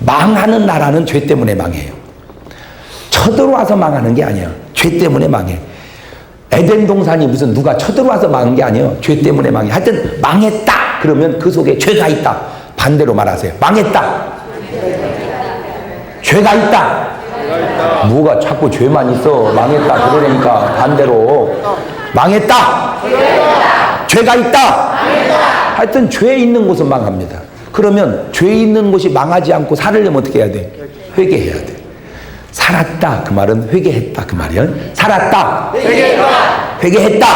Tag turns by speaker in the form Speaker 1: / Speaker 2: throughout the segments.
Speaker 1: 망하는 나라는 죄 때문에 망해요. 쳐들어와서 망하는 게 아니에요. 죄 때문에 망해. 에덴 동산이 무슨 누가 쳐들어와서 망한 게 아니에요. 죄 때문에 망해. 하여튼 망했다 그러면 그 속에 죄가 있다. 반대로 말하세요. 망했다. 죄가 있다. 뭐가 자꾸 죄만 있어. 망했다 그러니까 반대로 망했다. 죄가 있다. 하여튼 죄 있는 곳은 망합니다. 그러면 죄 있는 곳이 망하지 않고 살으려면 어떻게 해야 돼? 회개해야 돼. 살았다 그 말은 회개했다 그 말이야. 살았다. 회개했다.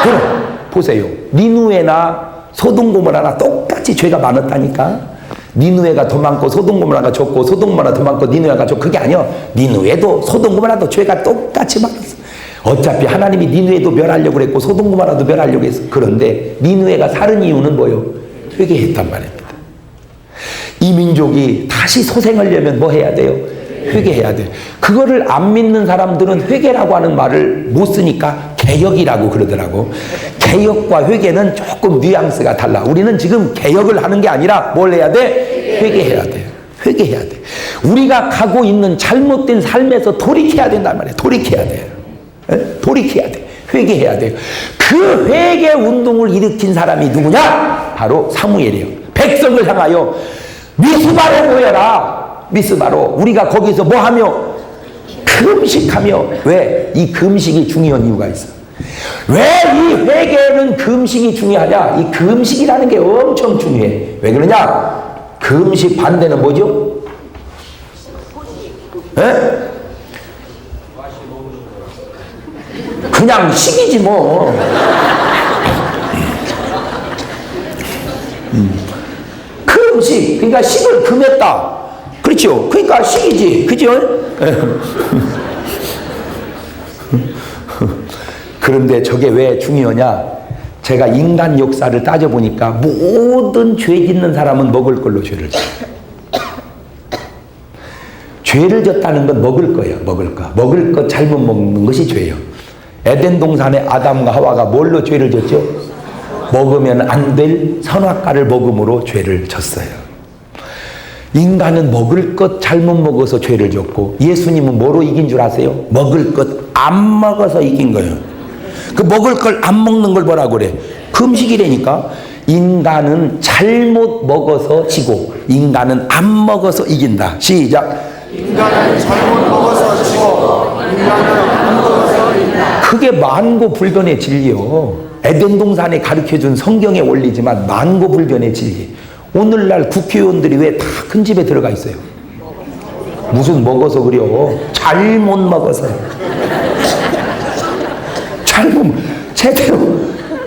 Speaker 1: 그럼 보세요. 니누에나 소돔고모라나 똑같이 죄가 많았다니까. 니누에가 더 많고 소돔고모라가 적고 소돔고모라 더 많고 니누에가 적고 그게 아니야. 니누에도 소돔고모라도 죄가 똑같이 많았어. 어차피 하나님이 니누에도 멸하려고 그랬고 소돔고모라도 멸하려고 했어. 그런데 니누에가 살은 이유는 뭐예요? 회개했단 말입니다. 이 민족이 다시 소생하려면 뭐 해야 돼요? 회개해야 돼요. 그거를 안 믿는 사람들은 회개라고 하는 말을 못 쓰니까 개혁이라고 그러더라고. 개혁과 회개는 조금 뉘앙스가 달라. 우리는 지금 개혁을 하는 게 아니라 뭘 해야 돼? 회개해야 돼요. 회개해야 돼. 우리가 가고 있는 잘못된 삶에서 돌이켜야 된단 말이에요. 돌이켜야 돼요. 돌이켜야 돼. 회개해야 돼요. 그 회개 운동을 일으킨 사람이 누구냐? 바로 사무엘이에요. 백성을 향하여 미스바로 모여라. 미스바로. 우리가 거기서 뭐 하며? 금식하며. 왜? 이 금식이 중요한 이유가 있어. 왜 이 회개는 금식이 중요하냐? 이 금식이라는 게 엄청 중요해. 왜 그러냐? 금식 반대는 뭐죠? 에? 그냥 식이지 뭐. 금식, 그러니까 식을 금했다. 그렇죠? 그러니까 식이지, 그죠? 그런데 저게 왜 중요하냐? 제가 인간 역사를 따져보니까 모든 죄 짓는 사람은 먹을 걸로 죄를 져요. 죄를 졌다는 건 먹을 거예요. 먹을 거. 먹을 것 잘못 먹는 것이 죄예요. 에덴 동산의 아담과 하와가 뭘로 죄를 졌죠? 먹으면 안 될 선악과를 먹음으로 죄를 졌어요. 인간은 먹을 것 잘못 먹어서 죄를 졌고 예수님은 뭐로 이긴 줄 아세요? 먹을 것 안 먹어서 이긴 거예요. 그 먹을 걸 안 먹는 걸 뭐라고 그래? 금식이라니까. 인간은 잘못 먹어서 지고 인간은 안 먹어서 이긴다. 시작.
Speaker 2: 인간은 잘못 먹어서 지고 인간은 안 먹어서 이긴다.
Speaker 1: 그게 만고불변의 진리요. 에덴 동산에 가르쳐준 성경의 원리지만 만고불변의 진리. 오늘날 국회의원들이 왜 다 큰 집에 들어가 있어요? 무슨 먹어서 그래요? 잘못 먹어서. 잘못, 제대로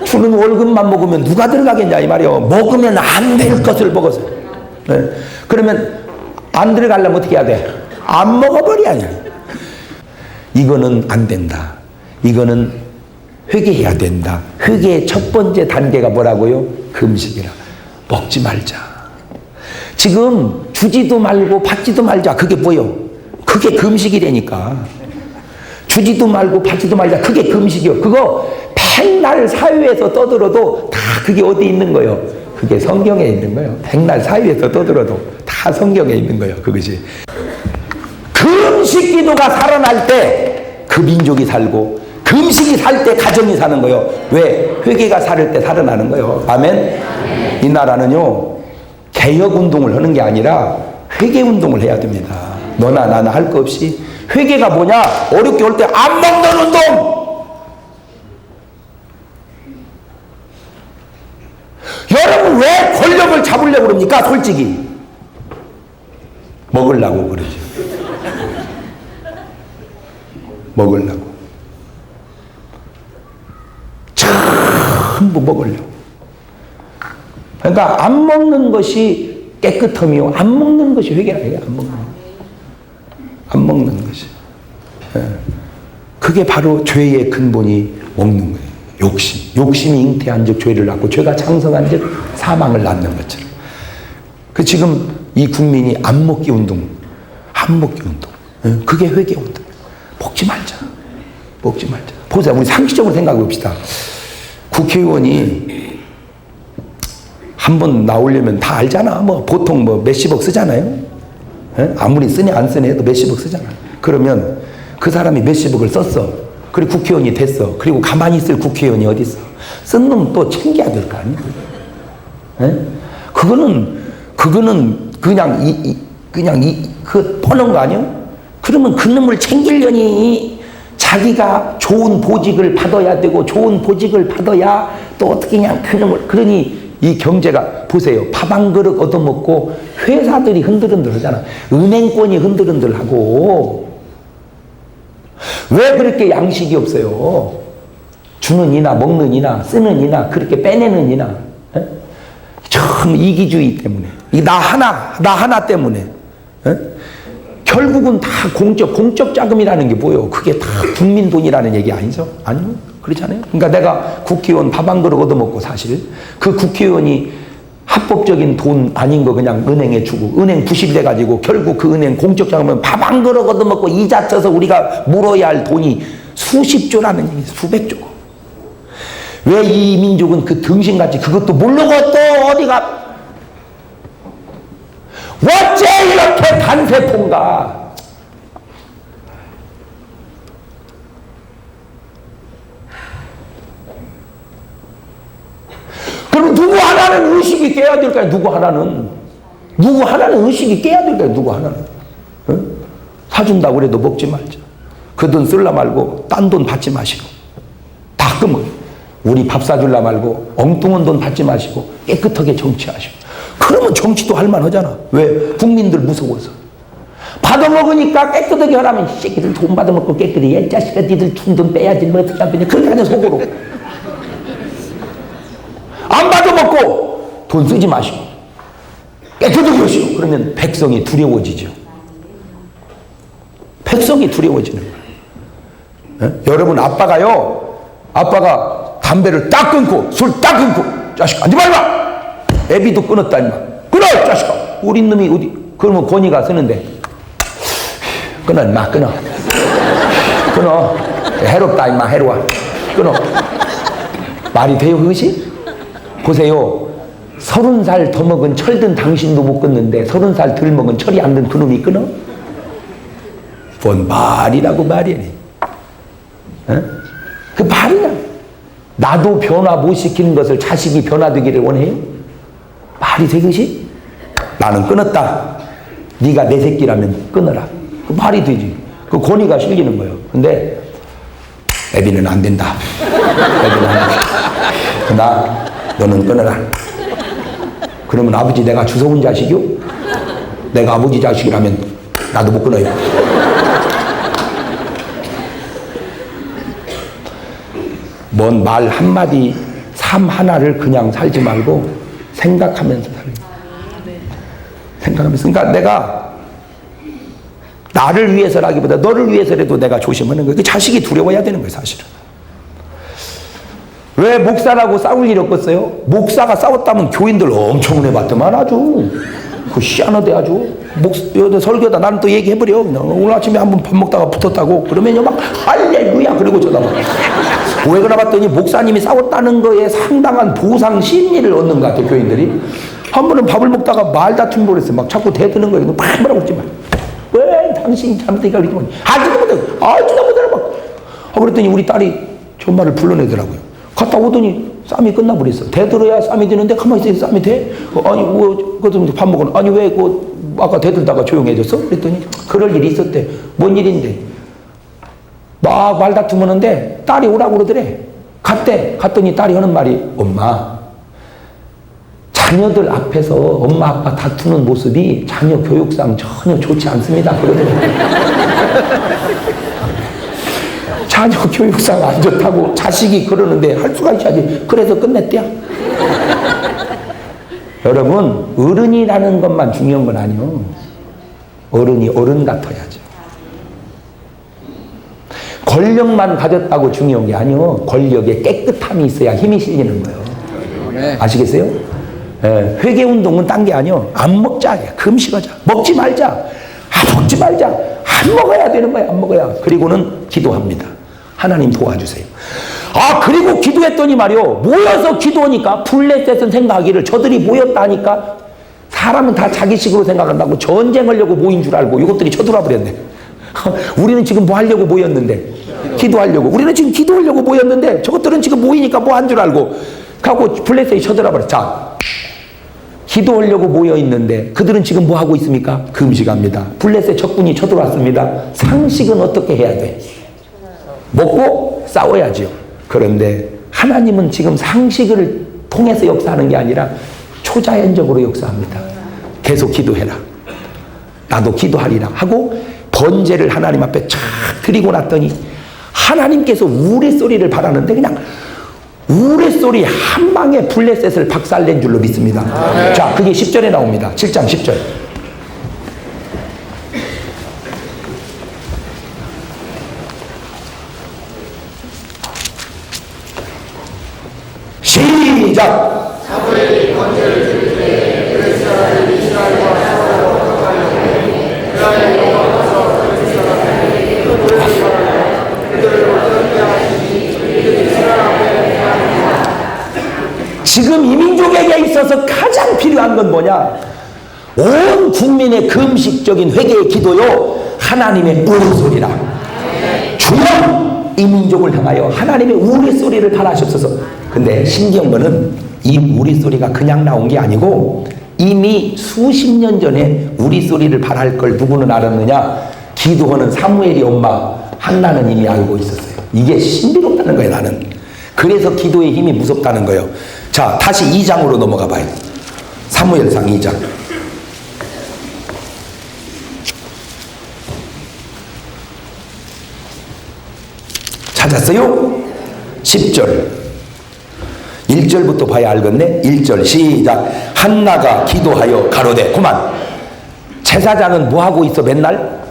Speaker 1: 주는 월급만 먹으면 누가 들어가겠냐 이 말이요. 먹으면 안 될 것을 먹어서. 네. 그러면 안 들어가려면 어떻게 해야 돼? 안 먹어버려야. 이거는 안 된다. 이거는 회개해야 된다. 회개의 첫 번째 단계가 뭐라고요? 금식이라. 먹지 말자. 지금 주지도 말고 받지도 말자. 그게 뭐요? 그게 금식이라니까. 주지도 말고 받지도 말자. 그게 금식이요. 그거 백날 사유에서 떠들어도 다 그게 어디 있는 거예요? 그게 성경에 있는 거예요. 백날 사유에서 떠들어도 다 성경에 있는 거예요. 그것이. 금식 기도가 살아날 때 그 민족이 살고 금식이 살 때 가정이 사는 거예요. 왜? 회개가 살을 때 살아나는 거예요. 아멘? 이 나라는요 개혁운동을 하는 게 아니라 회개운동을 해야 됩니다. 너나 나나 할 거 없이. 회개가 뭐냐? 어렵게 올 때 안 먹는 운동! 여러분 왜 권력을 잡으려고 그럽니까? 솔직히 먹으려고 그러죠. 먹으려고. 전부 먹으려고. 그러니까 안 먹는 것이 깨끗함이요. 안 먹는 것이 회개라요. 안 먹는 것이. 그게 바로 죄의 근본이 먹는 거예요. 욕심. 욕심이 잉태한 즉 죄를 낳고 죄가 장성한 즉 사망을 낳는 것처럼. 그 지금 이 국민이 안 먹기 운동. 안 먹기 운동. 그게 회개 운동. 먹지 말자. 먹지 말자. 보세요. 우리 상식적으로 생각해 봅시다. 국회의원이 한 번 나오려면 다 알잖아. 뭐 보통 뭐 몇십억 쓰잖아요. 예? 아무리 쓰니 안 쓰니 해도 몇십억 쓰잖아. 그러면 그 사람이 몇십억을 썼어. 그리고 국회의원이 됐어. 그리고 가만히 있을 국회의원이 어디 있어? 쓴 놈 또 챙겨야 될 거 아니야. 예? 그거는 그 뻔한 거 아니야? 그러면 그 놈을 챙기려니 자기가 좋은 보직을 받아야 되고 좋은 보직을 받아야 또 어떻게 그냥 그 놈을 그러니 이 경제가 보세요. 밥 한 그릇 얻어먹고 회사들이 흔들흔들 하잖아. 은행권이 흔들흔들하고 왜 그렇게 양식이 없어요? 주는 이나 먹는 이나 쓰는 이나 그렇게 빼내는 이나 에? 참 이기주의 때문에 나 하나 때문에 에? 결국은 다 공적 자금이라는 게 뭐예요? 그게 다 국민 돈이라는 얘기 아니죠? 아니요. 그렇잖아요. 그러니까 내가 국회의원 밥 한 그릇 얻어먹고 사실 그 국회의원이 합법적인 돈 아닌 거 그냥 은행에 주고 은행 부실돼 가지고 결국 그 은행 공적 자금은 밥 한 그릇 얻어먹고 이자 쳐서 우리가 물어야 할 돈이 수십조라는 얘기, 수백조고. 왜 이 민족은 그 등신같이 그것도 모르고 또 어디가 어째 이렇게 단세포인가? 그럼 누구 하나는 의식이 깨야 될까요? 누구 하나는 의식이 깨야 될까요? 누구 하나는 응? 사준다고 그래도 먹지 말자. 그 돈 쓸라 말고 딴 돈 받지 마시고 다 끊어. 우리 밥 사줄라 말고 엉뚱한 돈 받지 마시고 깨끗하게 정치하시고. 그러면 정치도 할만하잖아. 왜? 국민들 무서워서. 받아먹으니까 깨끗하게 하라면 이 새끼들 돈 받아먹고 깨끗해. 이 자식아 니들 준 돈 빼야지 뭐 어떻게 안 빼냐. 그렇게 하냐 속으로. 안 받아먹고 돈 쓰지 마시고 깨끗하게 하시고. 그러면 백성이 두려워지죠. 백성이 두려워지는 거예요. 여러분 아빠가 담배를 딱 끊고 술 딱 끊고 자식 앉지 말라. 애비도 끊었다 임마. 끊어 자식아. 우리 놈이 어디 그러면 권위가 쓰는데 끊어 임마 끊어. 해롭다 임마 해로워. 끊어. 말이 돼요 그것이? 보세요. 30살 더 먹은 철든 당신도 못 끊는데 30살 덜 먹은 철이 안 든 그놈이 끊어? 뭔 말이라고 말이야. 어? 그 말이냐? 나도 변화 못 시키는 것을 자식이 변화되기를 원해요? 말이 되듯이? 나는 끊었다. 네가 내 새끼라면 끊어라. 그 말이 되지. 그 권위가 실리는 거예요. 근데 애비는 안 된다. 애비는 안 된다. 너는 끊어라. 그러면 아버지 내가 주워온 자식이요? 내가 아버지 자식이라면 나도 못 끊어요. 뭔 말 한마디 삶 하나를 그냥 살지 말고 생각하면서 살아요. 생각하면서. 그러니까 내가 나를 위해서라기보다 너를 위해서라도 내가 조심하는 거예요. 그 자식이 두려워야 되는 거예요 사실은. 왜 목사라고 싸울 일이 없겠어요? 목사가 싸웠다면 교인들 엄청 내봤더만 아주 그 희한하대 아주. 설교다 나는 또 얘기해버려. 오늘 아침에 한번 밥 먹다가 붙었다고 그러면 막 할렐루야 그러고 쳐다봐. 왜 그러나 봤더니 목사님이 싸웠다는 거에 상당한 보상 심리를 얻는 것 같아 교인들이. 한 번은 밥을 먹다가 말다툼을 벌였어요. 막 자꾸 대드는 거예요. 막 뭐라고 그러지 마. 왜 당신이 잘못되니까 그러지 마. 알지도 못해 막. 그랬더니 우리 딸이 정말을 불러내더라고요. 갔다 오더니 쌈이 끝나버렸어. 대들어야 쌈이 되는데 가만히 있어야 쌈이 돼? 아니 그것도 밥 먹어. 아니 왜 아까 대들다가 조용해졌어? 그랬더니 그럴 일이 있었대. 뭔 일인데? 막 말다툼 하는데 딸이 오라고 그러더래. 갔더니 딸이 하는 말이 엄마 자녀들 앞에서 엄마 아빠 다투는 모습이 자녀 교육상 전혀 좋지 않습니다. 그러더래. 자녀 교육상 안 좋다고 자식이 그러는데 할 수가 있어야지. 그래서 끝냈대요. 여러분 어른이라는 것만 중요한 건 아니요. 어른이 어른 같아야죠. 권력만 가졌다고 중요한 게 아니요. 권력에 깨끗함이 있어야 힘이 실리는 거예요. 아시겠어요? 예, 회개운동은 딴 게 아니요. 안 먹자. 금식하자. 먹지 말자. 먹지 말자. 안 먹어야 되는 거야. 안 먹어야. 그리고는 기도합니다. 하나님 도와주세요. 그리고 기도했더니 말이요. 모여서 기도하니까 블레셋은 생각하기를 저들이 모였다니까 사람은 다 자기식으로 생각한다고 전쟁하려고 모인 줄 알고 이것들이 쳐들어와 버렸네. 우리는 지금 뭐 하려고 모였는데? 기도하려고. 우리는 지금 기도하려고 모였는데 저것들은 지금 모이니까 뭐 한 줄 알고 가고 블레셋이 쳐들어와 버렸어. 자, 기도하려고 모여 있는데 그들은 지금 뭐 하고 있습니까? 금식합니다. 블레셋 적군이 쳐들어왔습니다. 상식은 어떻게 해야 돼? 먹고 싸워야죠. 그런데 하나님은 지금 상식을 통해서 역사하는 게 아니라 초자연적으로 역사합니다. 계속 기도해라. 나도 기도하리라 하고 번제를 하나님 앞에 쫙 드리고 났더니 하나님께서 우레소리를 바라는데 그냥 우레소리 한 방에 블레셋을 박살낸 줄로 믿습니다. 자, 그게 10절에 나옵니다. 7장 10절. 시작! 지금 이 민족에게 있어서 가장 필요한 건 뭐냐? 온 국민의 금식적인 회개의 기도요, 하나님의 우레소리라. 주여 이 민족을 향하여 하나님의 우레소리를 바라시옵소서. 근데 신기한 거는 이 우레소리가 그냥 나온 게 아니고 이미 수십 년 전에 우레소리를 바랄 걸 누구는 알았느냐? 기도하는 사무엘이 엄마 한나는 이미 알고 있었어요. 이게 신비롭다는 거예요. 나는 그래서 기도의 힘이 무섭다는 거예요. 자, 다시 2장으로 넘어가 봐요. 사무엘상 2장. 찾았어요? 10절. 1절부터 봐야 알겠네. 1절 시작. 한나가 기도하여 가로되. 그만. 제사장은 뭐 하고 있어 맨날?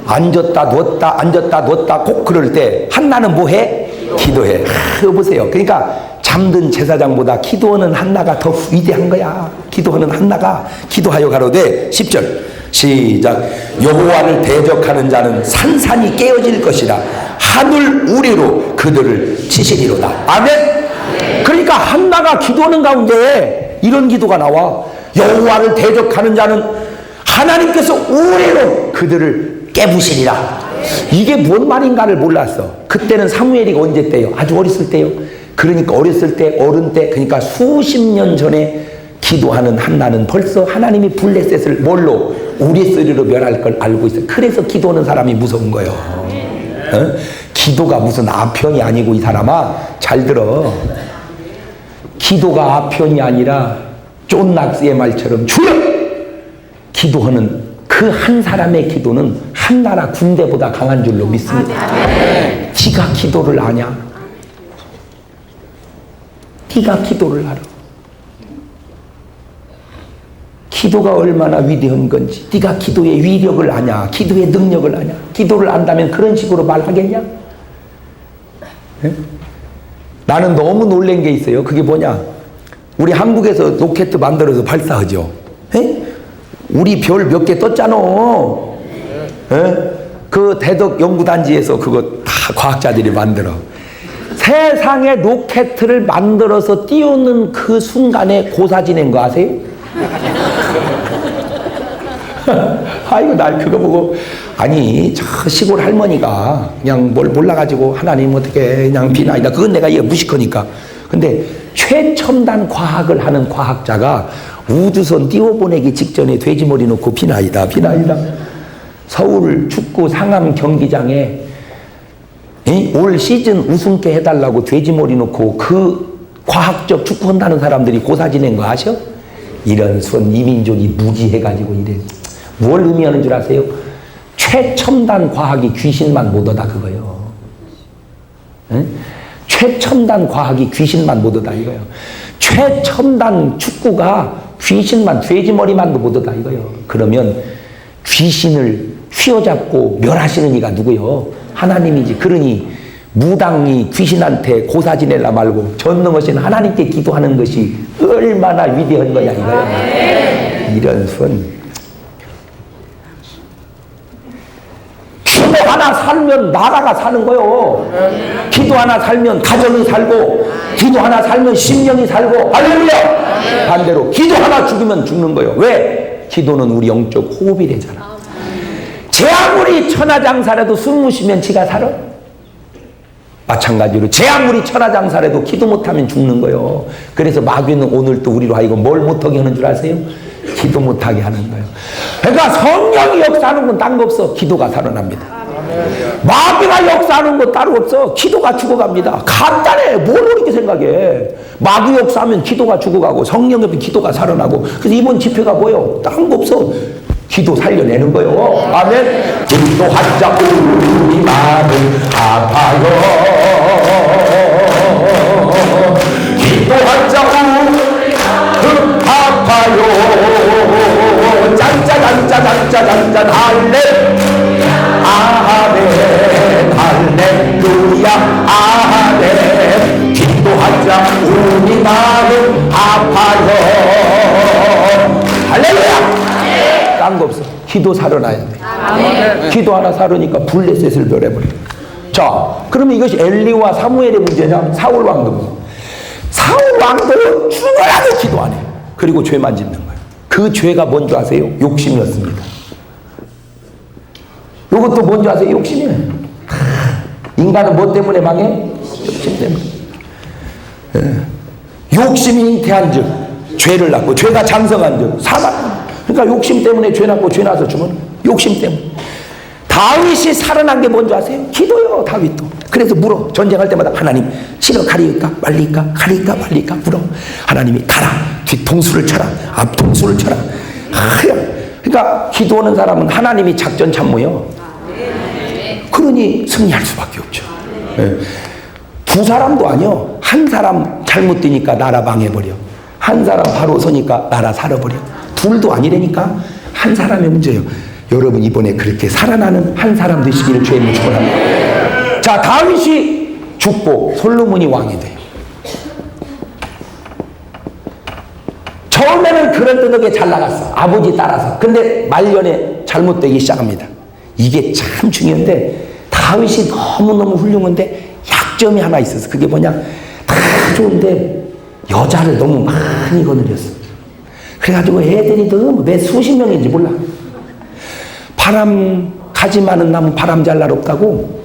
Speaker 1: 앉았다 누웠다 앉았다 누웠다 꼭 그럴 때 한나는 뭐 해? 기도해. 보세요. 그러니까 잠든 제사장보다 기도하는 한나가 더 위대한 거야. 기도하는 한나가 기도하여 가로되 10절 시작. 여호와를 대적하는 자는 산산이 깨어질 것이라 하늘 우리로 그들을 치시리로다. 아멘. 그러니까 한나가 기도하는 가운데 이런 기도가 나와. 여호와를 대적하는 자는 하나님께서 우리로 그들을 깨부시리라. 이게 뭔 말인가를 몰랐어. 그때는 사무엘이가 언제 때요? 아주 어렸을 때요. 그러니까 어렸을 때, 어른 때, 그러니까 수십 년 전에 기도하는 한나는 벌써 하나님이 블레셋을 뭘로? 우레소리로 멸할 걸 알고 있어요. 그래서 기도하는 사람이 무서운 거예요. 어? 기도가 무슨 아편이 아니고 이 사람아 잘 들어. 기도가 아편이 아니라 존 낙스의 말처럼 주여! 기도하는 그 한 사람의 기도는 한 나라 군대보다 강한 줄로 믿습니다. 네가 기도를 아냐? 네가 기도를 알아. 기도가 얼마나 위대한 건지 네가 기도의 위력을 아냐? 기도의 능력을 아냐? 기도를 안다면 그런 식으로 말하겠냐? 네? 나는 너무 놀란 게 있어요. 그게 뭐냐? 우리 한국에서 로켓 만들어서 발사하죠. 네? 우리 별 몇 개 떴잖아. 네? 그 대덕 연구단지에서 그거 다 과학자들이 만들어. 세상에 로켓을 만들어서 띄우는 그 순간에 고사 지낸 거 아세요? 아이고, 날 그거 보고, 아니, 저 시골 할머니가 그냥 뭘 몰라가지고 하나님 어떻게 그냥 비나이다. 그건 내가 이해 무식하니까. 근데 최첨단 과학을 하는 과학자가 우주선 띄워보내기 직전에 돼지머리 놓고 비나이다. 서울 축구 상암 경기장에 올 시즌 우승케 해달라고 돼지머리 놓고 그 과학적 축구 한다는 사람들이 고사 지낸 거 아셔? 이런 순 이민족이 무지해가지고 이래. 뭘 의미하는 줄 아세요? 최첨단 과학이 귀신만 못 얻다 그거예요. 응? 최첨단 과학이 귀신만 못 얻다 이거예요. 최첨단 축구가 귀신만 돼지머리만도 못 얻다 이거예요. 그러면 귀신을 휘어잡고 멸하시는 이가 누구요? 하나님이지. 그러니 무당이 귀신한테 고사 지내려 말고 전능하신 하나님께 기도하는 것이 얼마나 위대한 거냐 이거예요. 이런 순 기도하라 하나 살면 나라가 사는 거요. 기도 하나 살면 가정이 살고, 기도 하나 살면 심령이 살고, 할렐루야. 반대로 기도 하나 죽으면 죽는 거요. 왜? 기도는 우리 영적 호흡이래잖아. 제 아무리 천하장사라도 숨 쉬면 지가 살아? 마찬가지로 제 아무리 천하장사라도 기도 못하면 죽는 거예요. 그래서 마귀는 오늘 또 우리로 하여금 뭘 못하게 하는 줄 아세요? 기도 못하게 하는 거예요. 그러니까 성령이 역사하는 건 딴 거 없어. 기도가 살아납니다. 마귀가 역사하는 건 따로 없어. 기도가 죽어갑니다. 간단해. 뭘 그렇게 생각해. 마귀 역사하면 기도가 죽어가고 성령 옆에 기도가 살아나고. 그래서 이번 집회가 뭐예요? 딴 거 없어. 기도 살려내는 거요. 아멘. 기도하자 우리 마음 아파요. 기도하자 우리 마음 아파요. 짠짜잔짜잔짜잔짠 할렐 아멘 할렐루야 아멘. 기도하자 우리 마음 아파요. 할렐루야. 딴 거 없어. 기도 살아나야 돼. 아멘. 기도 하나 살으니까 블레셋을 멸해버려. 자, 그러면 이것이 엘리와 사무엘의 문제냐? 사울 왕도. 사울 왕도 죽어라도 기도 안 해. 그리고 죄만 짓는 거예요. 그 죄가 뭔지 아세요? 욕심이었습니다. 이것도 뭔지 아세요? 욕심이에요. 인간은 뭐 때문에 망해? 욕심 때문에. 욕심이 잉태한 즉 죄를 낳고, 죄가 장성한 즉 사망. 그러니까 욕심 때문에 죄 낳고, 죄 나서 죽은 욕심 때문에. 다윗이 살아난 게 뭔지 아세요? 기도요. 다윗도. 그래서 물어. 전쟁할 때마다 하나님 실어 가리까 말리까 가리까 말리까 물어. 하나님이 가라. 뒤통수를 쳐라. 앞통수를 쳐라. 그러니까 기도하는 사람은 하나님이 작전 참모요. 그러니 승리할 수밖에 없죠. 두 사람도 아니요. 한 사람 잘못 뛰니까 나라 망해버려. 한 사람 바로 서니까 나라 살아버려. 둘도 아니라니까 한 사람의 문제예요. 여러분 이번에 그렇게 살아나는 한 사람 되시기를 주의 축원합니다. 자, 다윗이 죽고 솔로몬이 왕이 돼요. 처음에는 그럴듯하게 잘 나갔어. 아버지 따라서. 근데 말년에 잘못되기 시작합니다. 이게 참 중요한데 다윗이 너무너무 훌륭한데 약점이 하나 있었어. 그게 뭐냐? 다 좋은데 여자를 너무 많이 거느렸어. 그래가지고 애들이 너무 몇 수십 명인지 몰라. 바람 가지 많은 나무 바람 잘 날 없다고.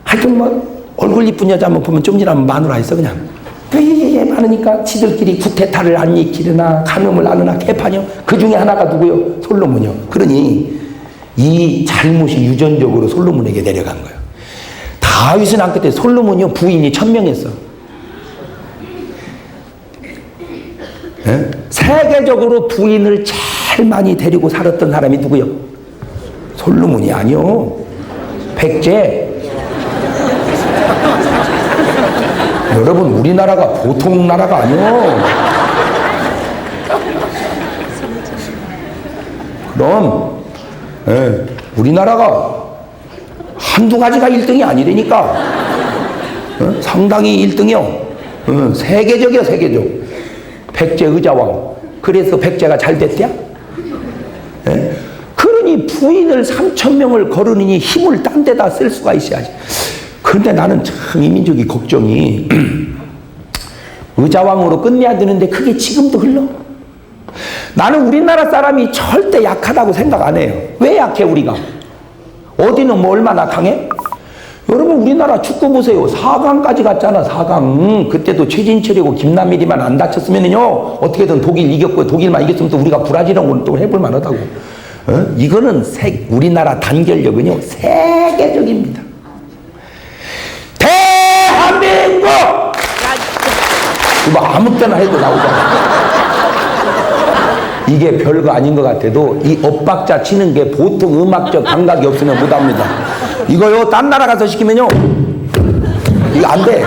Speaker 1: 하여튼 뭐 얼굴 이쁜 여자 한번 보면 좀 지나면 마누라 있어 그냥. 왜 많으니까 지들끼리 구테타를 안 익히려나 간음을 안 하나 개판이요. 그 중에 하나가 누구요? 솔로몬이요. 그러니 이 잘못이 유전적으로 솔로몬에게 내려간 거예요. 다윗은 안 그때 솔로몬이요 부인이 1000명이었어. 세계적으로 부인을 제일 많이 데리고 살았던 사람이 누구요? 솔로몬이 아니요. 백제. 여러분 우리나라가 보통 나라가 아니요. 그럼 우리나라가 한두 가지가 1등이 아니라니까. 상당히 1등이요. 세계적이요 세계적. 백제 의자왕. 그래서 백제가 잘 됐대야? 그러니 부인을 3000명을 거르니 힘을 딴 데다 쓸 수가 있어야지. 그런데 나는 참 이 민족이 걱정이 의자왕으로 끝내야 되는데 그게 지금도 흘러. 나는 우리나라 사람이 절대 약하다고 생각 안 해요. 왜 약해 우리가? 어디는 뭐 얼마나 강해? 여러분 우리나라 축구 보세요. 4강까지 갔잖아. 4강. 그때도 최진철이고 김남일이만 안 다쳤으면요 어떻게든 독일 이겼고 독일만 이겼으면 또 우리가 브라질하고는 또 해볼 만하다고. 이거는 우리나라 단결력은요 세계적입니다. 대한민국! 이거 아무 때나 해도 나오잖아. 이게 별거 아닌 것 같아도 이 엇박자 치는 게 보통 음악적 감각이 없으면 못합니다. 이거요 딴 나라 가서 시키면요 이거 안 돼.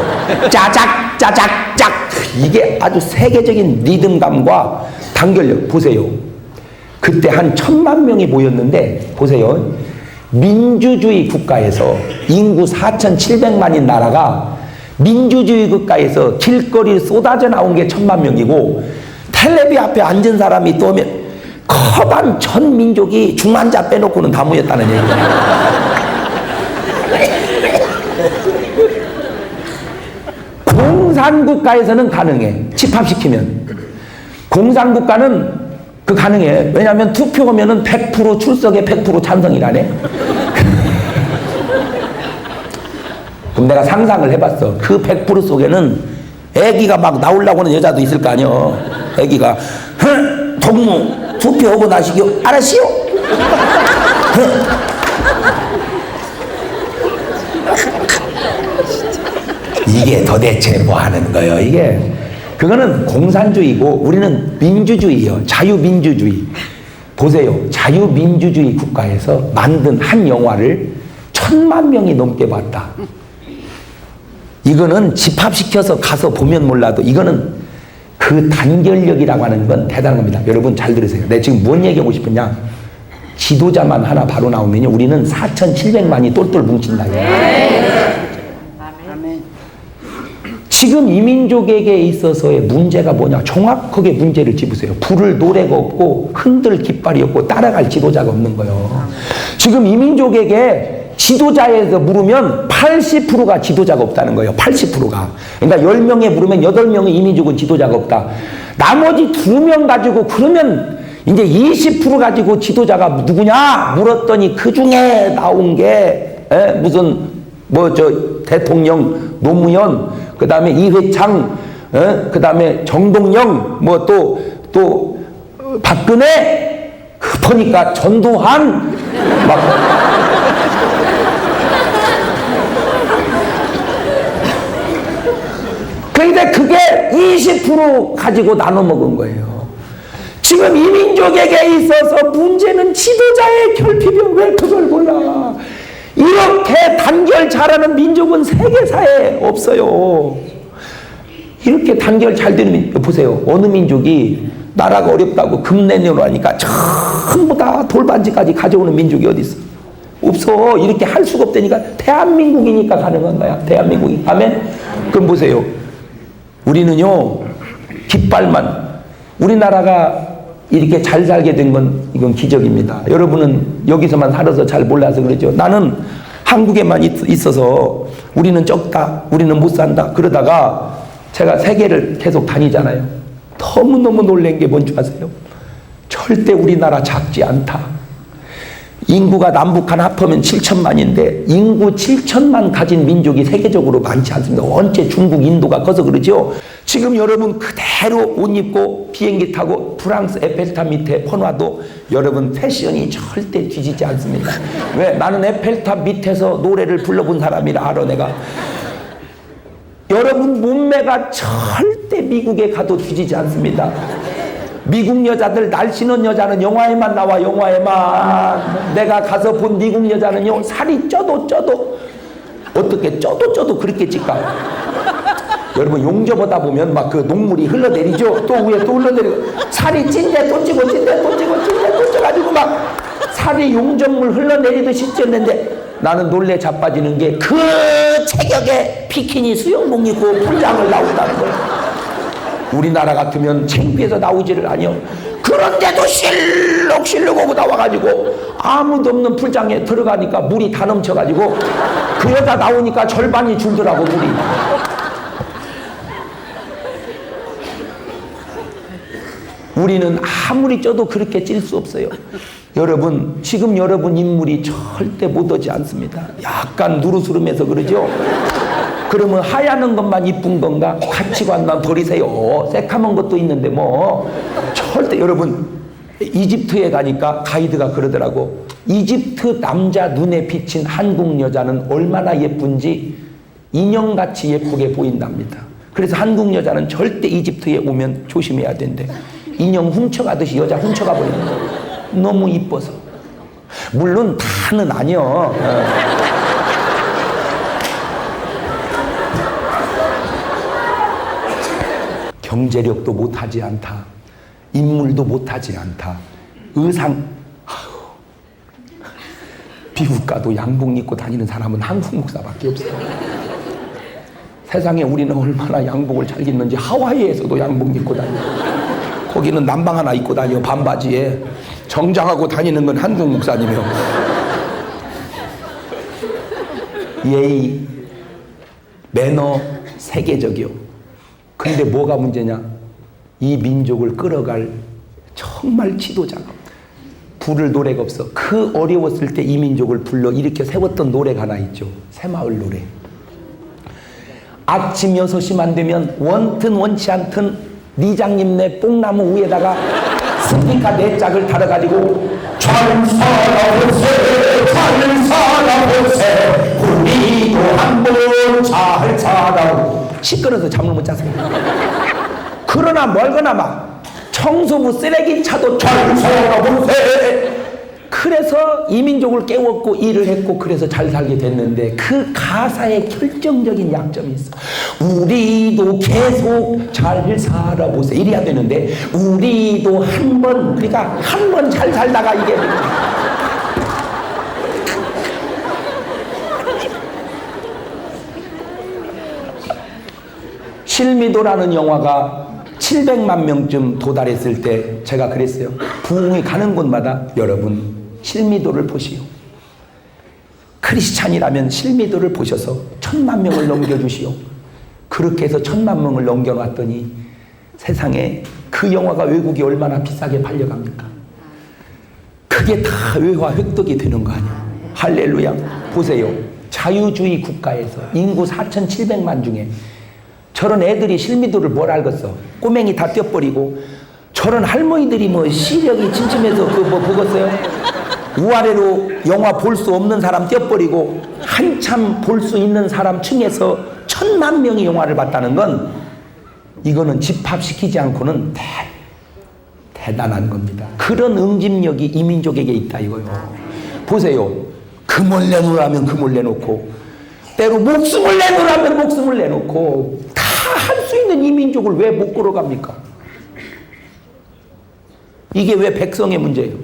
Speaker 1: 짜작 짜작 짝. 이게 아주 세계적인 리듬감과 단결력. 보세요. 그때 한 1000만 명이 모였는데 보세요. 민주주의 국가에서 인구 4700만인 나라가 민주주의 국가에서 길거리에 쏟아져 나온 게 1000만 명이고 텔레비 앞에 앉은 사람이 또 오면 커반 전 민족이 중환자 빼놓고는 다 모였다는 얘기예요. 공산국가에서는 가능해. 집합시키면. 공산국가는 그 가능해. 왜냐하면 투표하면은 100% 출석에 100% 찬성이라네. 그럼 내가 상상을 해봤어. 그 100% 속에는 애기가 막 나오려고 하는 여자도 있을 거 아니여. 애기가 동무 투표하고 나시기요. 알았시오. 이게 도대체 뭐 하는 거예요, 이게? 그거는 공산주의고 우리는 민주주의요. 자유민주주의. 보세요. 자유민주주의 국가에서 만든 한 영화를 1000만 명이 넘게 봤다. 이거는 집합시켜서 가서 보면 몰라도 이거는 그 단결력이라고 하는 건 대단한 겁니다. 여러분 잘 들으세요. 내가 지금 뭔 얘기하고 싶으냐? 지도자만 하나 바로 나오면요. 우리는 4,700만이 똘똘 뭉친다. 지금 이민족에게 있어서의 문제가 뭐냐? 정확하게 문제를 짚으세요. 부를 노래가 없고 흔들 깃발이 없고 따라갈 지도자가 없는 거예요. 지금 이민족에게 지도자에서 물으면 80%가 지도자가 없다는 거예요. 80%가. 그러니까 10명에 물으면 8명의 이민족은 지도자가 없다. 나머지 2명 가지고 그러면 이제 20% 가지고 지도자가 누구냐? 물었더니 그 중에 나온 게 무슨 대통령 노무현, 그 다음에 이회창, 그 다음에 정동영, 또 박근혜, 보니까 전두환, 그런데 그게 20% 가지고 나눠 먹은 거예요. 지금 이민족에게 있어서 문제는 지도자의 결핍이요. 왜 그걸 몰라? 이렇게 단결 잘하는 민족은 세계사에 없어요. 이렇게 단결 잘 되는 민족, 보세요. 어느 민족이 나라가 어렵다고 금내년으로 하니까 전부 다 돌반지까지 가져오는 민족이 어디 있어? 없어. 이렇게 할 수가 없다니까. 대한민국이니까 가능한 거야. 대한민국이. 아멘? 그럼 보세요. 우리는요, 깃발만, 우리나라가 이렇게 잘 살게 된 건 이건 기적입니다. 여러분은 여기서만 살아서 잘 몰라서 그러죠. 나는 한국에만 있어서 우리는 적다, 우리는 못 산다 그러다가 제가 세계를 계속 다니잖아요. 너무너무 놀란 게 뭔지 아세요? 절대 우리나라 작지 않다. 인구가 남북한 합하면 7천만인데 인구 7천만 가진 민족이 세계적으로 많지 않습니다. 원체 중국, 인도가 커서 그러죠. 지금 여러분 그대로 옷 입고 비행기 타고 프랑스 에펠탑 밑에 퍼놔도 여러분 패션이 절대 뒤지지 않습니다. 왜? 나는 에펠탑 밑에서 노래를 불러본 사람이라 알아 내가. 여러분 몸매가 절대 미국에 가도 뒤지지 않습니다. 미국 여자들 날씬한 여자는 영화에만 나와. 영화에만. 내가 가서 본 미국 여자는요 살이 쪄도 어떻게 쪄도 그렇게 찔까. 여러분 용접하다 보면 막 그 녹물이 흘러내리죠. 또 위에 또 흘러내리고 살이 찐데 또 찌고 찐데 또 찌고 찐데 또 쪄가지고 막 살이 용접물 흘러내리듯이 쪘는데 나는 놀래 자빠지는 게 그 체격에 비키니 수영복 입고 풀장을 나온다는 거예요. 우리나라 같으면 창피해서 나오지를 아니요. 그런데도 실룩실룩 오고 나와가지고 아무도 없는 풀장에 들어가니까 물이 다 넘쳐가지고 그 여자 나오니까 절반이 줄더라고 물이. 우리는 아무리 쪄도 그렇게 찔 수 없어요. 여러분 지금 여러분 인물이 절대 못 오지 않습니다. 약간 누르스름해서 그러죠. 그러면 하얀 것만 이쁜 건가? 가치관만 버리세요. 새카만 것도 있는데 뭐 절대. 여러분 이집트에 가니까 가이드가 그러더라고. 이집트 남자 눈에 비친 한국 여자는 얼마나 예쁜지 인형같이 예쁘게 보인답니다. 그래서 한국 여자는 절대 이집트에 오면 조심해야 된대. 인형 훔쳐가듯이 여자 훔쳐가 버리는 거예요. 너무 이뻐서. 물론 다는 아니요. 경제력도 못하지 않다. 인물도 못하지 않다. 의상, 미국 가도 양복 입고 다니는 사람은 한국 목사밖에 없어요. 세상에 우리는 얼마나 양복을 잘 입는지. 하와이에서도 양복 입고 다녀요. 거기는 남방 하나 입고 다녀요. 반바지에. 정장하고 다니는 건 한국 목사님이요. 예의, 매너, 세계적이요. 근데 뭐가 문제냐? 이 민족을 끌어갈 정말 지도자가 부를 노래가 없어. 그 어려웠을 때 이 민족을 불러 일으켜 세웠던 노래가 하나 있죠. 새마을 노래. 아침 6시만 되면 원튼 원치 않든 리장님네 뽕나무 위에다가 스피커 4짝을 달아가지고 잘 살아보세 잘 살아보세 우리도 한번 잘 살아보 시끄러워서 잠을 못 잤습니다. 그러나 멀거나 막 청소부 쓰레기차도 잘 살아보세. 그래서 이민족을 깨웠고 일을 했고 그래서 잘 살게 됐는데 그 가사에 결정적인 약점이 있어. 우리도 계속 잘 살아보세 이래야 되는데 우리도 한 번 그러니까 한 번 잘 살다가 이게 실미도라는 영화가 700만 명쯤 도달했을 때 제가 그랬어요. 부흥이 가는 곳마다 여러분 실미도를 보시오. 크리스찬이라면 실미도를 보셔서 1000만 명을 넘겨주시오. 그렇게 해서 1000만 명을 넘겨놨더니 세상에 그 영화가 외국이 얼마나 비싸게 팔려갑니까? 그게 다 외화 획득이 되는 거 아니야. 할렐루야. 보세요. 자유주의 국가에서 인구 4700만 중에 저런 애들이 실미도를 뭘 알겠어. 꼬맹이 다 떼어버리고 저런 할머니들이 뭐 시력이 침침해서 그 뭐 보겠어요? 우아래로 영화 볼 수 없는 사람 떼어버리고 한참 볼 수 있는 사람 층에서 1000만 명이 영화를 봤다는 건 이거는 집합시키지 않고는 대단한 겁니다. 그런 응집력이 이 민족에게 있다 이거요. 보세요. 금을 내놓으라면 금을 내놓고 때로 목숨을 내놓으라면 목숨을 내놓고 다 할 수 있는 이 민족을 왜 못 끌어갑니까? 이게 왜 백성의 문제예요?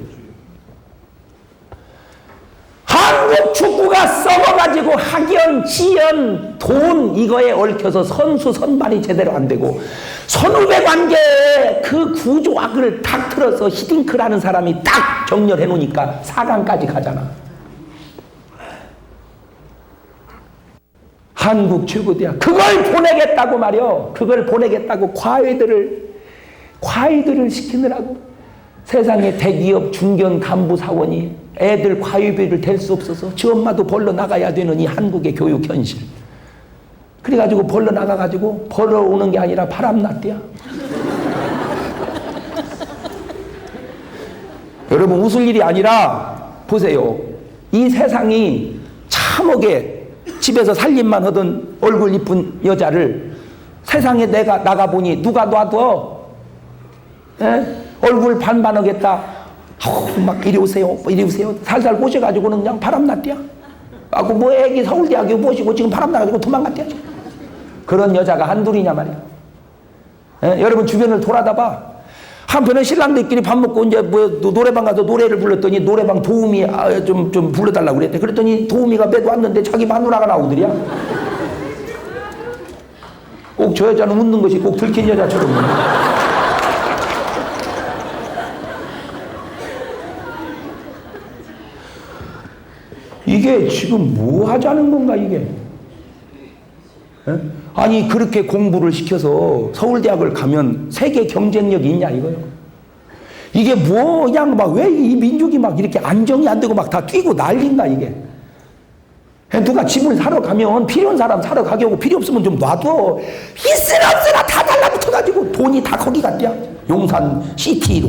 Speaker 1: 한국 축구가 썩어가지고 학연, 지연, 돈 이거에 얽혀서 선수 선발이 제대로 안 되고 선후배 관계에 그 구조학을 탁 틀어서 히딩크라는 사람이 딱 정렬해 놓으니까 4강까지 가잖아. 한국 축구대학 그걸 보내겠다고 말이요. 그걸 보내겠다고 과외들을 시키느라고 세상에 대기업 중견 간부 사원이 애들 과외비를 댈 수 없어서 지 엄마도 벌러 나가야 되는 이 한국의 교육 현실. 그래가지고 벌러 나가가지고 벌러 오는 게 아니라 바람났대야. 여러분 웃을 일이 아니라 보세요. 이 세상이 참하게 집에서 살림만 하던 얼굴 이쁜 여자를 세상에 내가 나가보니 누가 놔둬? 에? 얼굴 반반하겠다. 막 이리 오세요, 이리 오세요. 살살 꼬셔가지고는 그냥 바람났대야. 하고 뭐 애기 서울대학교 모시고 지금 바람나가지고 도망갔대야. 그런 여자가 한둘이냐 말이야. 에? 여러분 주변을 돌아다 봐. 한편은 신랑들끼리 밥 먹고 이제 뭐 노래방 가서 노래를 불렀더니 노래방 도우미 좀 불러달라고 그랬대. 그랬더니 도우미가 매도 왔는데 자기 마누라가 나오더랴. 꼭 저 여자는 웃는 것이 꼭 들킨 여자처럼. 이게 지금 뭐 하자는 건가 이게? 에? 아니 그렇게 공부를 시켜서 서울대학을 가면 세계 경쟁력이 있냐 이거요. 이게 뭐 그냥 막 왜 이 민족이 막 이렇게 안정이 안 되고 막 다 뛰고 난린가 이게. 누가 집을 사러 가면 필요한 사람 사러 가게 하고 필요 없으면 좀 놔둬. 있으나 없으나 다 달라붙어가지고 돈이 다 거기 갔대야. 용산 시티로.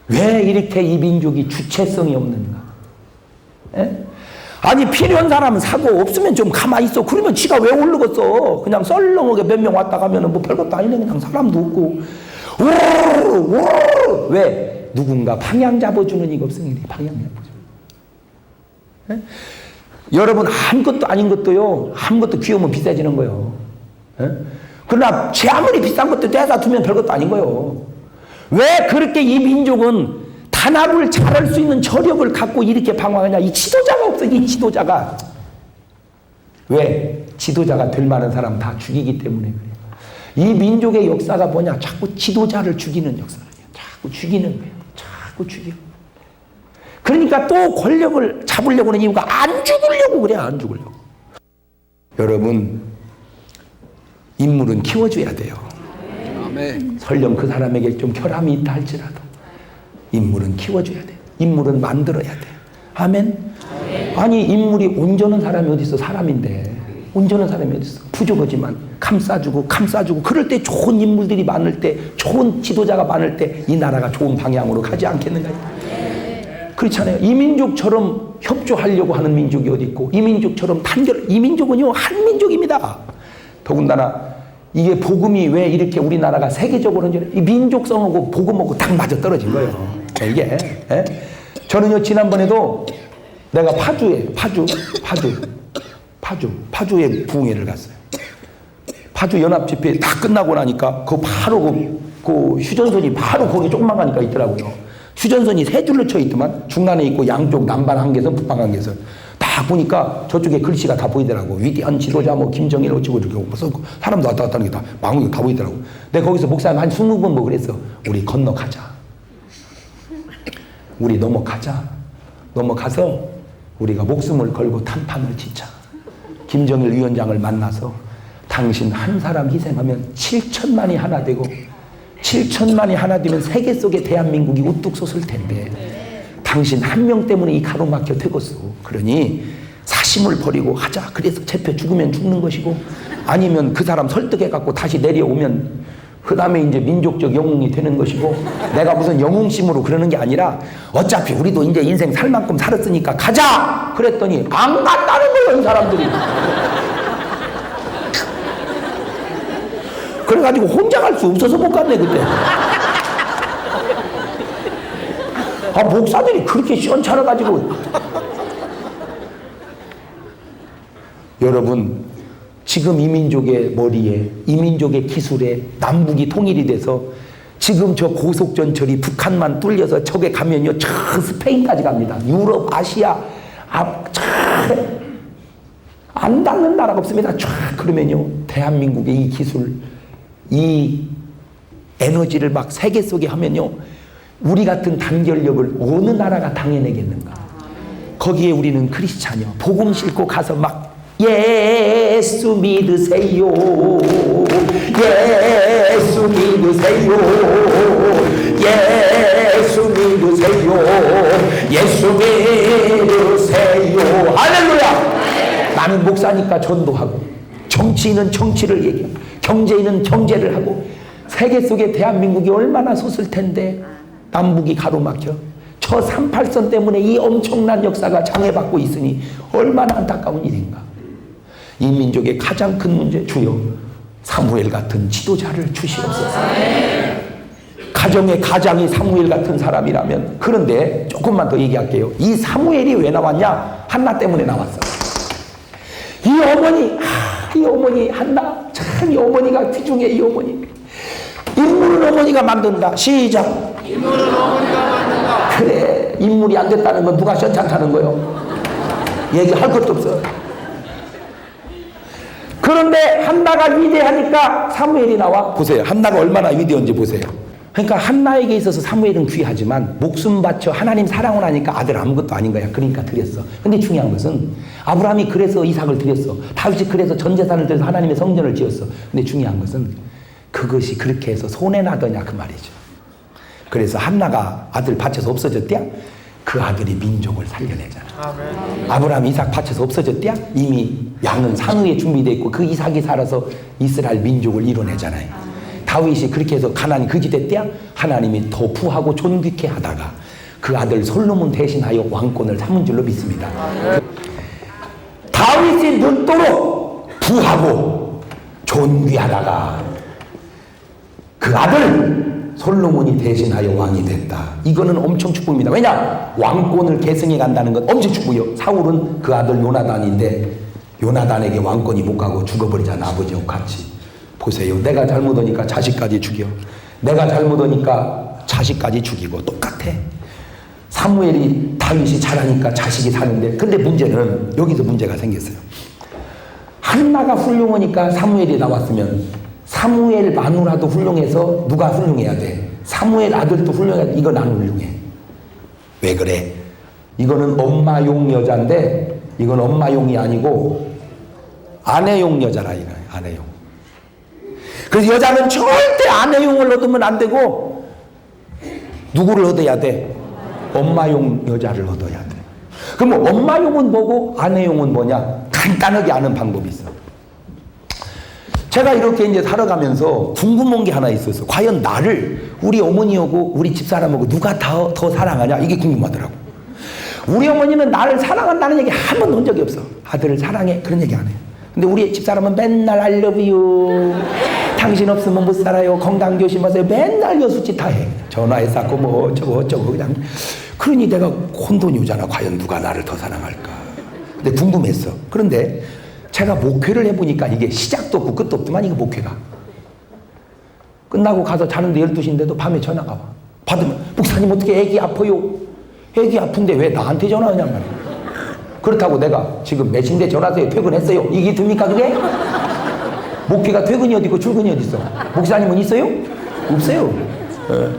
Speaker 1: 왜 이렇게 이 민족이 주체성이 없는가? 에? 아니 필요한 사람은 사고 없으면 좀 가만히 있어. 그러면 지가 왜 오르겠어? 그냥 썰렁하게 몇 명 왔다 가면은 뭐 별것도 아니네. 그냥 사람도 없고. 왜? 누군가 방향 잡아주는 이가 없으니 방향 잡아줘. 여러분 아무것도 아닌 것도요. 아무것도 귀여우면 비싸지는 거예요. 에? 그러나 제 아무리 비싼 것도 떼다 두면 별것도 아닌 거예요. 왜 그렇게 이 민족은 단합을 잘할 수 있는 저력을 갖고 이렇게 방황하냐? 이 지도자가 없어. 이 지도자가. 왜? 지도자가 될 만한 사람 다 죽이기 때문에 그래요. 이 민족의 역사가 뭐냐? 자꾸 지도자를 죽이는 역사예요. 자꾸 죽이는 거예요. 자꾸 죽여. 그러니까 또 권력을 잡으려고 하는 이유가 안 죽으려고 그래. 안 죽으려고. 여러분, 인물은 키워줘야 돼요. 설령 그 사람에게 좀 혈함이 있다 할지라도 인물은 키워줘야 돼요. 인물은 만들어야 돼요. 아멘? 아니, 인물이 온전한 사람이 어디 있어? 사람인데 온전한 사람이 어디 있어? 부족하지만 감싸주고 그럴 때 좋은 인물들이 많을 때, 좋은 지도자가 많을 때 이 나라가 좋은 방향으로 가지 않겠는가요? 그렇잖아요. 이 민족처럼 협조하려고 하는 민족이 어디 있고, 이 민족처럼 이 민족은요 한민족입니다. 더군다나 이게 복음이 왜 이렇게 우리나라가 세계적으로 이 민족성하고 복음하고 딱 맞아 떨어진 거예요. 이게. 예? 저는요 지난번에도 내가 파주에 부흥회를 갔어요. 파주 연합집회 다 끝나고 나니까 바로 그 휴전선이 바로 거기 조금만 가니까 있더라고요. 휴전선이 세 줄로 쳐 있더만, 중간에 있고 양쪽 남반 한계선, 북방 한계선. 딱 보니까 저쪽에 글씨가 다 보이더라고. 위대한 지도자 뭐 김정일 어쩌고 저쩌고 무슨 사람도 왔다 갔다 하는 게 다 망원이 다 보이더라고. 내가 거기서 목사님 한 20번 뭐 그랬어. 우리 건너가자. 우리 넘어가서 우리가 목숨을 걸고 탄판을 짓자. 김정일 위원장을 만나서 당신 한 사람 희생하면 7천만이 하나 되고, 7천만이 하나 되면 세계 속에 대한민국이 우뚝 솟을 텐데 당신 한 명 때문에 이 가로막혀 되겠어. 그러니 사심을 버리고 하자. 그래서 잡혀 죽으면 죽는 것이고, 아니면 그 사람 설득해갖고 다시 내려오면 그 다음에 이제 민족적 영웅이 되는 것이고, 내가 무슨 영웅심으로 그러는 게 아니라 어차피 우리도 이제 인생 살 만큼 살았으니까 가자! 그랬더니 안 갔다는 거예요, 이 사람들이. 그래가지고 혼자 갈 수 없어서 못 갔네, 그때. 목사들이 그렇게 시원찮아가지고. 여러분, 지금 이 민족의 머리에, 이 민족의 기술에 남북이 통일이 돼서 지금 저 고속전철이 북한만 뚫려서 저게 가면요, 저 스페인까지 갑니다. 유럽, 아시아, 안 닿는 나라가 없습니다. 쫙 그러면요, 대한민국의 이 기술, 이 에너지를 막 세계 속에 하면요, 우리 같은 단결력을 어느 나라가 당해내겠는가. 거기에 우리는 크리스찬이요, 복음 싣고 가서 막 예수 믿으세요, 예수 믿으세요, 예수 믿으세요, 예수 믿으세요. 할렐루야. 나는 목사니까 전도하고, 정치인은 정치를 얘기하고, 경제인은 경제를 하고, 세계 속에 대한민국이 얼마나 솟을 텐데 남북이 가로막혀. 저 38선 때문에 이 엄청난 역사가 장애받고 있으니 얼마나 안타까운 일인가. 이 민족의 가장 큰 문제, 주여 사무엘 같은 지도자를 주시옵소서. 가정의 가장이 사무엘 같은 사람이라면. 그런데 조금만 더 얘기할게요. 이 사무엘이 왜 나왔냐? 한나 때문에 나왔어. 이 어머니 한나, 참 이 어머니가 귀중해. 이 어머니 인물은 어머니가 만든다. 시작. 인물은 어머니가 만든다. 그래, 인물이 안 됐다는 건 누가 시원찮다는 거요? 얘기할 것도 없어. 그런데 한나가 위대하니까 사무엘이 나와. 보세요, 한나가 얼마나 위대한지 보세요. 그러니까 한나에게 있어서 사무엘은 귀하지만 목숨 바쳐 하나님 사랑을 하니까 아들 아무것도 아닌 거야. 그러니까 드렸어. 근데 중요한 것은 아브라함이 그래서 이삭을 드렸어. 다윗이 그래서 전 재산을 들여서 하나님의 성전을 지었어. 근데 중요한 것은 그것이 그렇게 해서 손해나더냐 그 말이죠. 그래서 한나가 아들 바쳐서 없어졌대야. 그 아들이 민족을 살려내잖아. 아브라함 이삭 바쳐서 없어졌대야. 이미 양은 산후에 준비되어 있고 그 이삭이 살아서 이스라엘 민족을 이뤄내잖아요. 다윗이 그렇게 해서 가나안이 거지됐대야. 하나님이 더 부하고 존귀케 하다가 그 아들 솔로몬 대신하여 왕권을 삼은 줄로 믿습니다. 다윗이 눈도록 부하고 존귀하다가 그 아들 솔로몬이 대신하여 왕이 됐다. 이거는 엄청 축복입니다. 왜냐? 왕권을 계승해 간다는 건 엄청 축복이요. 사울은 그 아들 요나단인데 요나단에게 왕권이 못 가고 죽어버리잖아, 아버지하고 같이. 보세요, 내가 잘못하니까 자식까지 죽여, 내가 잘못하니까 자식까지 죽이고 똑같아. 사무엘이 다윗이 잘하니까 자식이 사는데, 근데 문제는 여기서 문제가 생겼어요. 한나가 훌륭하니까 사무엘이 나왔으면 사무엘 마누라도 훌륭해서 누가 훌륭해야 돼? 사무엘 아들도 훌륭해야 돼. 이건 안 훌륭해. 왜 그래? 이거는 엄마용 여자인데 이건 엄마용이 아니고 아내용 여자라 이거예요. 아내용. 그래서 여자는 절대 아내용을 얻으면 안 되고 누구를 얻어야 돼? 엄마용 여자를 얻어야 돼. 그럼 엄마용은 뭐고 아내용은 뭐냐? 간단하게 아는 방법이 있어. 제가 이렇게 이제 살아가면서 궁금한 게 하나 있었어. 과연 나를 우리 어머니하고 우리 집사람하고 누가 더 사랑하냐? 이게 궁금하더라고. 우리 어머니는 나를 사랑한다는 얘기 한 번도 한 적이 없어. 아들을 사랑해 그런 얘기 안 해. 근데 우리 집사람은 맨날 I love you. 당신 없으면 못 살아요. 건강 조심하세요. 맨날 여수짓 다 해. 전화해 쌓고 뭐 어쩌고 그냥. 그러니 내가 혼돈이 오잖아. 과연 누가 나를 더 사랑할까? 근데 궁금했어. 그런데 제가 목회를 해보니까 이게 시작도 없고 끝도 없더만 이거 목회가. 끝나고 가서 자는데 12시인데도 밤에 전화가 와. 받으면 목사님 어떻게 애기 아파요? 애기 아픈데 왜 나한테 전화하냐 말이야. 그렇다고 내가 지금 몇인데 전화하세요. 퇴근했어요. 이게 됩니까 그게? 목회가 퇴근이 어디 있고 출근이 어디 있어? 목사님은 있어요? 없어요.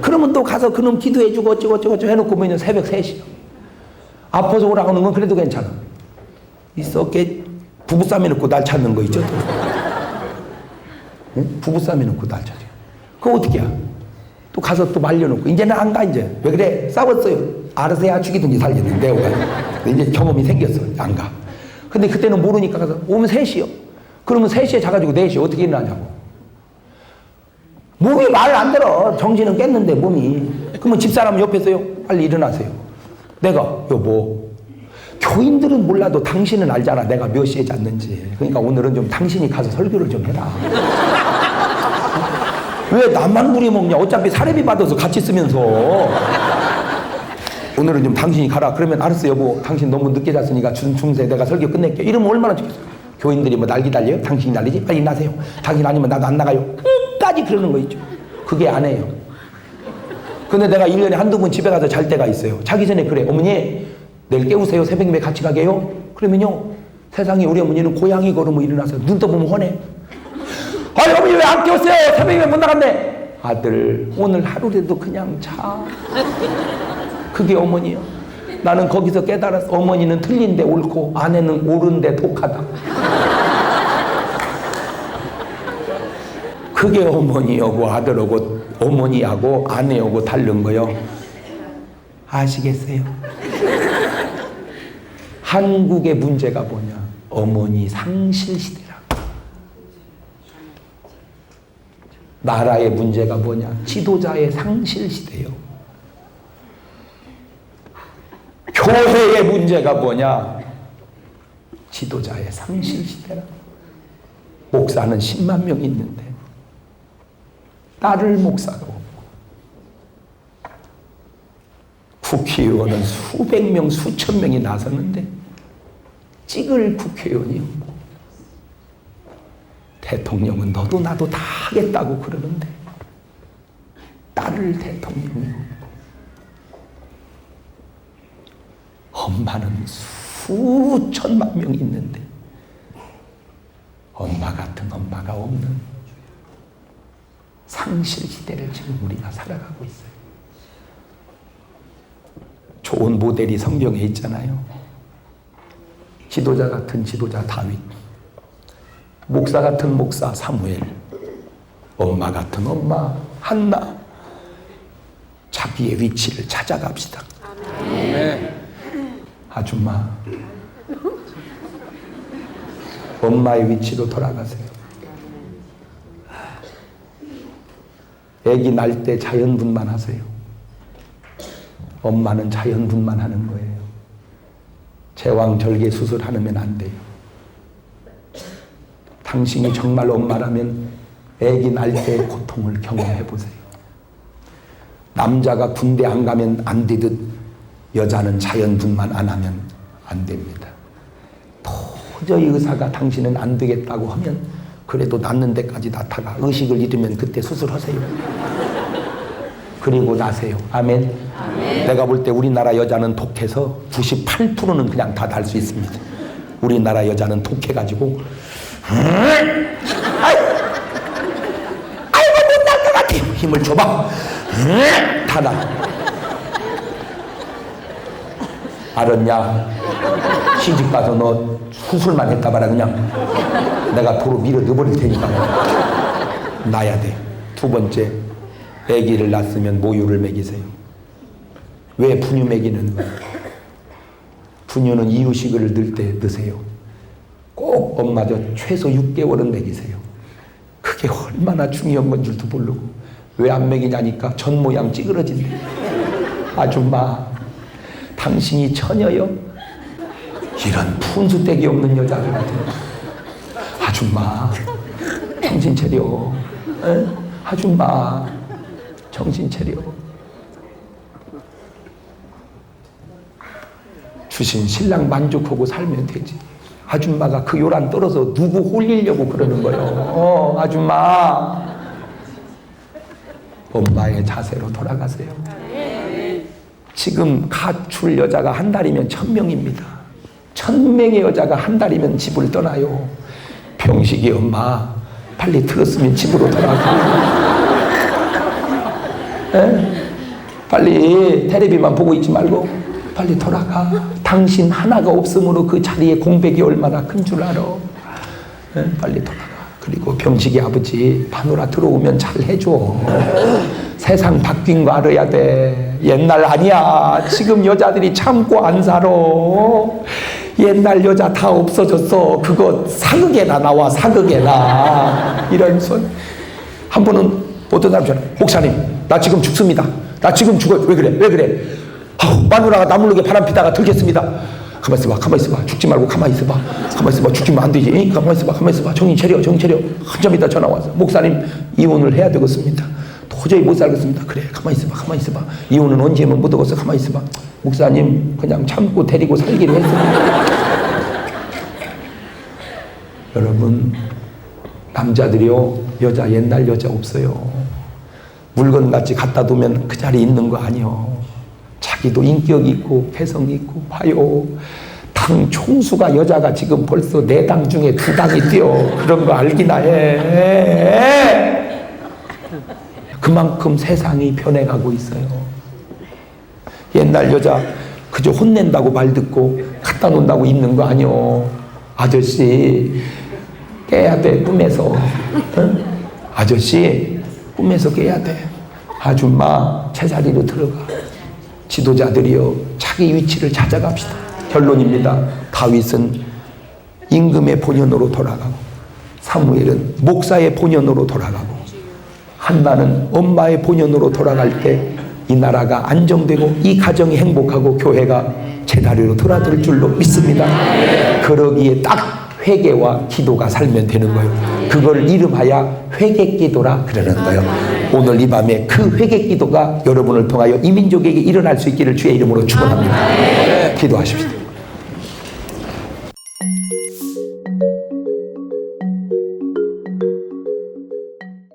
Speaker 1: 그러면 또 가서 그놈 기도해주고 어쩌고 해놓고 보면 새벽 3시. 아파서 오라고 하는 건 그래도 괜찮아. 있었게 부부싸움 해놓고 날 찾는 거 있죠? 응? 부부싸움 해놓고 날 찾아. 그거 어떻게 해? 또 가서 또 말려놓고 이제는 안 가 이제. 왜 그래? 싸웠어요. 알아서 해야 죽이든지 살리든지 내가 이제 경험이 생겼어. 안 가. 근데 그때는 모르니까 가서 오면 3시요. 그러면 3시에 자가지고 4시에 어떻게 일어나냐고. 몸이 말 안 들어. 정신은 깼는데 몸이. 그러면 집사람 옆에서요. 빨리 일어나세요. 내가 여보 교인들은 몰라도 당신은 알잖아. 내가 몇 시에 잤는지. 그러니까 오늘은 좀 당신이 가서 설교를 좀 해라. 왜 나만 부려먹냐. 어차피 사례비 받아서 같이 쓰면서. 오늘은 좀 당신이 가라. 그러면 알았어 여보. 당신 너무 늦게 잤으니까 중세 내가 설교 끝낼게. 이러면 얼마나 좋겠어. 교인들이 뭐 날 기다려요? 당신이 날리지? 빨리 나세요. 당신 아니면 나도 안 나가요. 끝까지 그러는 거 있죠. 그게 아내예요. 근데 내가 1년에 한두 번 집에 가서 잘 때가 있어요. 자기 전에 그래. 어머니 내일 깨우세요. 새벽에 같이 가게요. 그러면요. 세상에 우리 어머니는 고양이 걸으면 일어나서 눈 떠보면 화내. 아니 어머니 왜 안 깨웠어요? 새벽에 못 나갔네. 아들 오늘 하루라도 그냥 자. 그게 어머니요. 나는 거기서 깨달았어. 어머니는 틀린데 옳고 아내는 옳은데 독하다. 그게 어머니하고 아들하고 어머니하고 아내하고 다른 거요. 아시겠어요? 한국의 문제가 뭐냐? 어머니 상실 시대라. 나라의 문제가 뭐냐? 지도자의 상실 시대요. 교회의 문제가 뭐냐? 지도자의 상실 시대라. 목사는 10만 명 있는데 딸을 목사가 없고 국회의원은 수백 명, 수천 명이 나섰는데 찍을 국회의원이 없고 대통령은 너도 나도 다 하겠다고 그러는데 딸을 대통령이 없고 엄마는 수천만 명이 있는데 엄마 같은 엄마가 없는 상실 시대를 지금 우리가 살아가고 있어요. 좋은 모델이 성경에 있잖아요. 지도자 같은 지도자 다윗, 목사 같은 목사 사무엘, 엄마 같은 엄마 한나. 자기의 위치를 찾아갑시다. 아줌마, 엄마의 위치로 돌아가세요. 아기 날 때 자연분만 하세요. 엄마는 자연분만 하는 거예요. 제왕절개 수술 하면 안 돼요. 당신이 정말 엄마라면 아기 날 때의 고통을 경험해 보세요. 남자가 군대 안 가면 안 되듯 여자는 자연분만 안 하면 안 됩니다. 도저히 의사가 당신은 안 되겠다고 하면 그래도 낫는 데까지 나타가 의식을 잃으면 그때 수술하세요. 그리고 나세요. 아멘. 아멘. 내가 볼 때 우리나라 여자는 독해서 98%는 그냥 다 날 수 있습니다. 우리나라 여자는 독해가지고 아이고 못 날 것 같아. 힘을 줘봐. 다 나. 알았냐? 시집가서 너 수술만 했다 봐라 그냥. 내가 도로 밀어 넣어버릴 테니까. 놔야 돼. 두 번째, 아기를 낳았으면 모유를 먹이세요. 왜 분유 먹이는 거야? 분유는 이유식을 넣을 때 넣으세요. 꼭 엄마저 최소 6개월은 먹이세요. 그게 얼마나 중요한 건 줄도 모르고. 왜 안 먹이냐니까 전 모양 찌그러진대. 아줌마, 당신이 처녀요? 이런 푼수떼기 없는 여자들한테. 아줌마, 정신 차려. 에? 아줌마, 정신 차려. 주신 신랑 만족하고 살면 되지. 아줌마가 그 요란 떨어서 누구 홀리려고 그러는 거예요. 아줌마, 엄마의 자세로 돌아가세요. 지금 가출 여자가 한 달이면 1000명입니다. 1000명의 여자가 한 달이면 집을 떠나요. 병식이 엄마, 빨리 들었으면 집으로 돌아가. 빨리 텔레비만 보고 있지 말고 빨리 돌아가. 당신 하나가 없으므로 그 자리에 공백이 얼마나 큰 줄 알아. 빨리 돌아가. 그리고 병식이 아버지, 마누라 들어오면 잘 해줘. 세상 바뀐 거 알아야 돼. 옛날 아니야. 지금 여자들이 참고 안 살아. 옛날 여자 다 없어졌어. 그거 사극에나 나와, 사극에나. 이런 소리. 한 분은 어떤 사람 전화, 목사님, 나 지금 죽습니다. 나 지금 죽어요. 왜 그래? 왜 그래? 아우, 마누라가 나 모르게 바람 피다가 들겠습니다. 가만히 있어봐, 가만히 있어봐. 죽지 말고 가만히 있어봐. 가만히 있어봐. 죽지면 안 되지. 가만히 있어봐, 가만히 있어봐. 정신 차려, 정신 차려. 한참 있다 전화 와서, 목사님, 이혼을 해야 되겠습니다. 도저히 못 살겠습니다. 그래, 가만히 있어봐, 가만히 있어봐. 이혼은 언제 하면 못 하겠어. 가만히 있어봐. 목사님, 그냥 참고 데리고 살기로 했습니다. 여러분, 남자들이요, 여자, 옛날 여자 없어요. 물건같이 갖다 두면 그 자리에 있는 거 아니요. 자기도 인격이 있고 개성이 있고. 봐요, 당 총수가 여자가 지금 벌써 4당 중에 2당이 뛰어. 그런 거 알기나 해. 그만큼 세상이 변해가고 있어요. 옛날 여자 그저 혼낸다고 말 듣고 갖다 놓는다고 있는 거 아니요. 아저씨, 깨야 돼, 꿈에서. 응? 아저씨, 꿈에서 깨야 돼. 아줌마, 제자리로 들어가. 지도자들이요, 자기 위치를 찾아갑시다. 결론입니다. 다윗은 임금의 본연으로 돌아가고, 사무엘은 목사의 본연으로 돌아가고, 한나는 엄마의 본연으로 돌아갈 때 이 나라가 안정되고 이 가정이 행복하고 교회가 제자리로 돌아들 줄로 믿습니다. 그러기에 딱 회개와 기도가 살면 되는 거예요. 그걸 이름하여 회개기도라 그러는 거예요. 오늘 이 밤에 그 회개기도가 여러분을 통하여 이 민족에게 일어날 수 있기를 주의 이름으로 축원합니다. 기도하십시오.